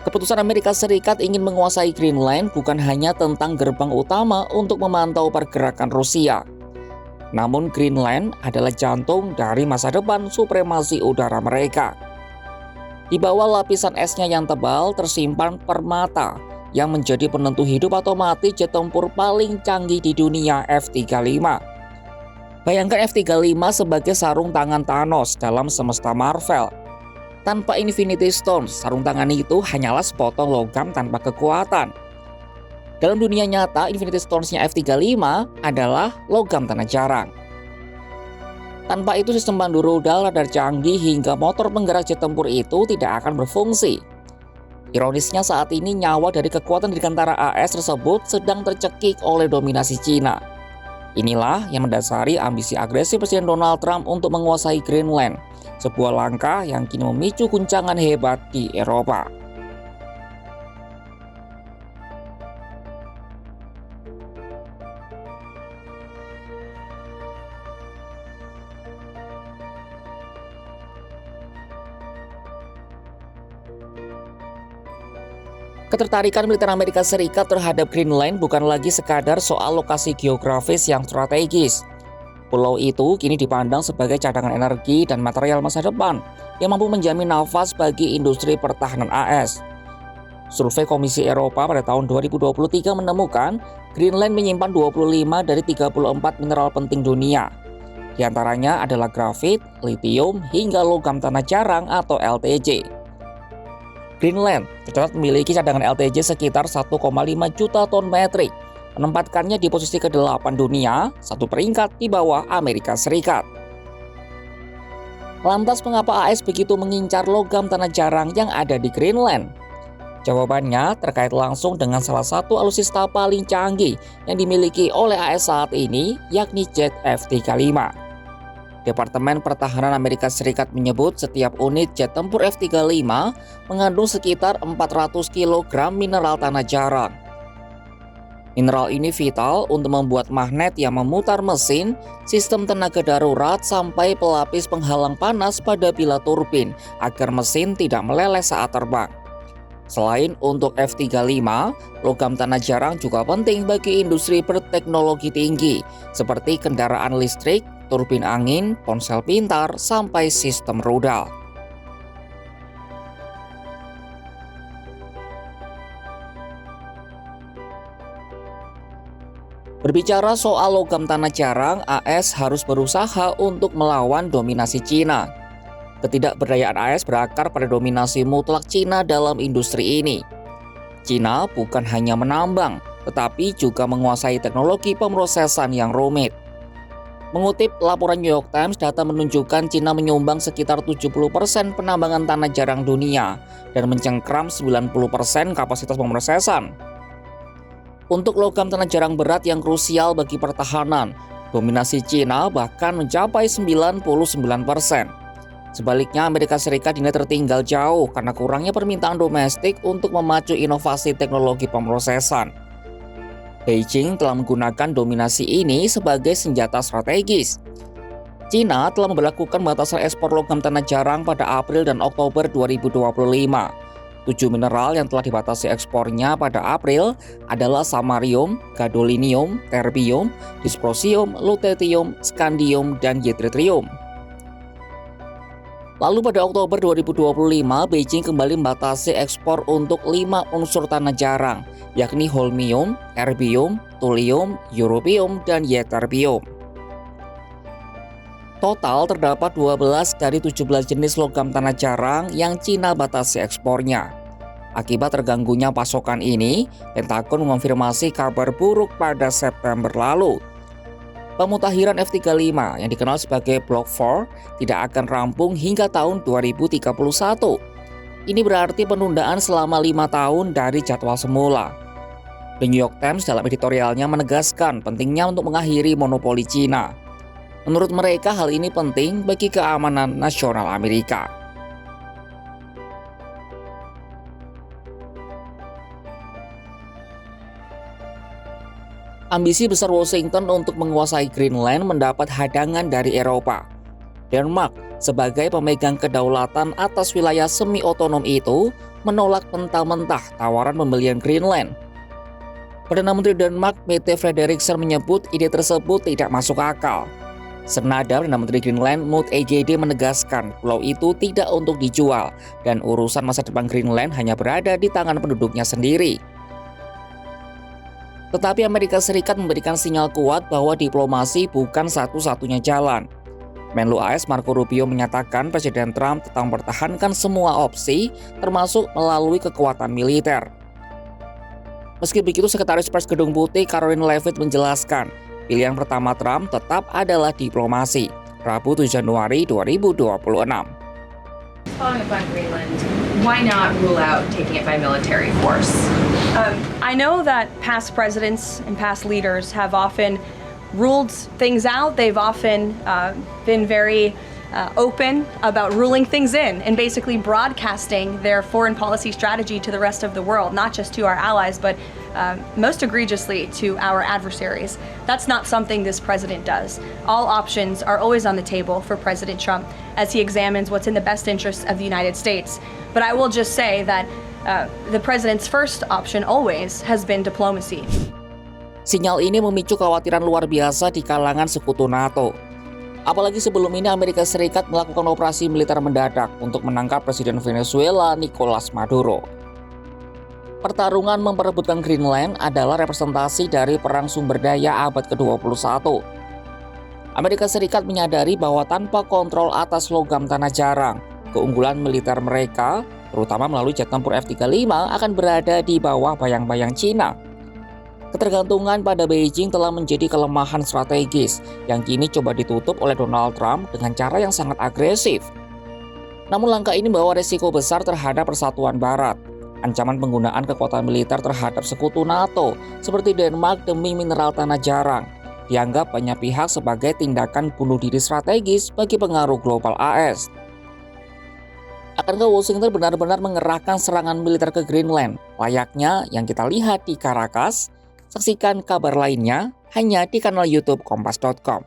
Keputusan Amerika Serikat ingin menguasai Greenland bukan hanya tentang gerbang utama untuk memantau pergerakan Rusia. Namun Greenland adalah jantung dari masa depan supremasi udara mereka. Di bawah lapisan esnya yang tebal tersimpan permata yang menjadi penentu hidup atau mati jet tempur paling canggih di dunia, F-35. Bayangkan F-35 sebagai sarung tangan Thanos dalam semesta Marvel. Tanpa Infinity Stones, sarung tangan itu hanyalah sepotong logam tanpa kekuatan. Dalam dunia nyata, Infinity Stones-nya F-35 adalah logam tanah jarang. Tanpa itu sistem pandu rudal, radar canggih, hingga motor penggerak jet tempur itu tidak akan berfungsi. Ironisnya saat ini nyawa dari kekuatan dirgantara AS tersebut sedang tercekik oleh dominasi Cina. Inilah yang mendasari ambisi agresif Presiden Donald Trump untuk menguasai Greenland, sebuah langkah yang kini memicu guncangan hebat di Eropa. Ketertarikan militer Amerika Serikat terhadap Greenland bukan lagi sekadar soal lokasi geografis yang strategis. Pulau itu kini dipandang sebagai cadangan energi dan material masa depan yang mampu menjamin nafas bagi industri pertahanan AS. Survei Komisi Eropa pada tahun 2023 menemukan Greenland menyimpan 25 dari 34 mineral penting dunia. Di antaranya adalah grafit, litium, hingga logam tanah jarang atau LTJ. Greenland tercatat memiliki cadangan LTJ sekitar 1,5 juta ton metrik, menempatkannya di posisi ke-8 dunia, satu peringkat di bawah Amerika Serikat. Lantas mengapa AS begitu mengincar logam tanah jarang yang ada di Greenland? Jawabannya terkait langsung dengan salah satu alutsista paling canggih yang dimiliki oleh AS saat ini, yakni jet F-35. Departemen Pertahanan Amerika Serikat menyebut setiap unit jet tempur F-35 mengandung sekitar 400 kg mineral tanah jarang. Mineral ini vital untuk membuat magnet yang memutar mesin, sistem tenaga darurat, sampai pelapis penghalang panas pada pilar turbin agar mesin tidak meleleh saat terbang. Selain untuk F-35, logam tanah jarang juga penting bagi industri berteknologi tinggi seperti kendaraan listrik, turbin angin, ponsel pintar, sampai sistem rudal. Berbicara soal logam tanah jarang, AS harus berusaha untuk melawan dominasi Cina. Ketidakberdayaan AS berakar pada dominasi mutlak Cina dalam industri ini. Cina bukan hanya menambang, tetapi juga menguasai teknologi pemrosesan yang rumit. Mengutip laporan New York Times, data menunjukkan Cina menyumbang sekitar 70% penambangan tanah jarang dunia dan mencengkram 90% kapasitas pemrosesan. Untuk logam tanah jarang berat yang krusial bagi pertahanan, dominasi Cina bahkan mencapai 99%. Sebaliknya, Amerika Serikat dinilai tertinggal jauh karena kurangnya permintaan domestik untuk memacu inovasi teknologi pemrosesan. Beijing telah menggunakan dominasi ini sebagai senjata strategis. Cina telah memberlakukan batasan ekspor logam tanah jarang pada April dan Oktober 2025. 7 mineral yang telah dibatasi ekspornya pada April adalah samarium, gadolinium, terbium, dysprosium, lutetium, scandium, dan yttrium. Lalu pada Oktober 2025, Beijing kembali membatasi ekspor untuk 5 unsur tanah jarang, yakni holmium, erbium, thulium, europium, dan ytterbium. Total terdapat 12 dari 17 jenis logam tanah jarang yang Cina batasi ekspornya. Akibat terganggunya pasokan ini, Pentagon mengonfirmasi kabar buruk pada September lalu. Pemutahiran F-35 yang dikenal sebagai Block 4 tidak akan rampung hingga tahun 2031. Ini berarti penundaan selama 5 tahun dari jadwal semula. The New York Times dalam editorialnya menegaskan pentingnya untuk mengakhiri monopoli Cina. Menurut mereka hal ini penting bagi keamanan nasional Amerika. Ambisi besar Washington untuk menguasai Greenland mendapat hadangan dari Eropa. Denmark sebagai pemegang kedaulatan atas wilayah semi-otonom itu menolak mentah-mentah tawaran pembelian Greenland. Perdana Menteri Denmark Mette Frederiksen menyebut ide tersebut tidak masuk akal. Senada Perdana Menteri Greenland Maud EGD menegaskan pulau itu tidak untuk dijual dan urusan masa depan Greenland hanya berada di tangan penduduknya sendiri. Tetapi Amerika Serikat memberikan sinyal kuat bahwa diplomasi bukan satu-satunya jalan. Menlu AS Marco Rubio menyatakan Presiden Trump tetap mempertahankan semua opsi, termasuk melalui kekuatan militer. Meski begitu, Sekretaris Pers Gedung Putih Karoline Leavitt menjelaskan, pilihan pertama Trump tetap adalah diplomasi. Rabu 7 Januari 2026. Following up on Greenland, why not rule out taking it by military force? I know that past presidents and past leaders have often ruled things out. They've often been very open about ruling things in and basically broadcasting their foreign policy strategy to the rest of the world, not just to our allies, but most egregiously to our adversaries. That's not something this president does. All options are always on the table for President Trump as he examines what's in the best interests of the United States. But I will just say that the president's first option always has been diplomacy. Sinyal ini memicu kekhawatiran luar biasa di kalangan sekutu NATO. Apalagi sebelum ini Amerika Serikat melakukan operasi militer mendadak untuk menangkap Presiden Venezuela Nicolas Maduro. Pertarungan memperebutkan Greenland adalah representasi dari perang sumber daya abad ke-21. Amerika Serikat menyadari bahwa tanpa kontrol atas logam tanah jarang, keunggulan militer mereka, terutama melalui jet tempur F-35, akan berada di bawah bayang-bayang Cina. Ketergantungan pada Beijing telah menjadi kelemahan strategis yang kini coba ditutup oleh Donald Trump dengan cara yang sangat agresif. Namun langkah ini membawa resiko besar terhadap persatuan Barat. Ancaman penggunaan kekuatan militer terhadap sekutu NATO seperti Denmark demi mineral tanah jarang dianggap banyak pihak sebagai tindakan bunuh diri strategis bagi pengaruh global AS. Akankah Washington benar-benar mengerahkan serangan militer ke Greenland layaknya yang kita lihat di Caracas? Saksikan kabar lainnya hanya di kanal YouTube Kompas.com.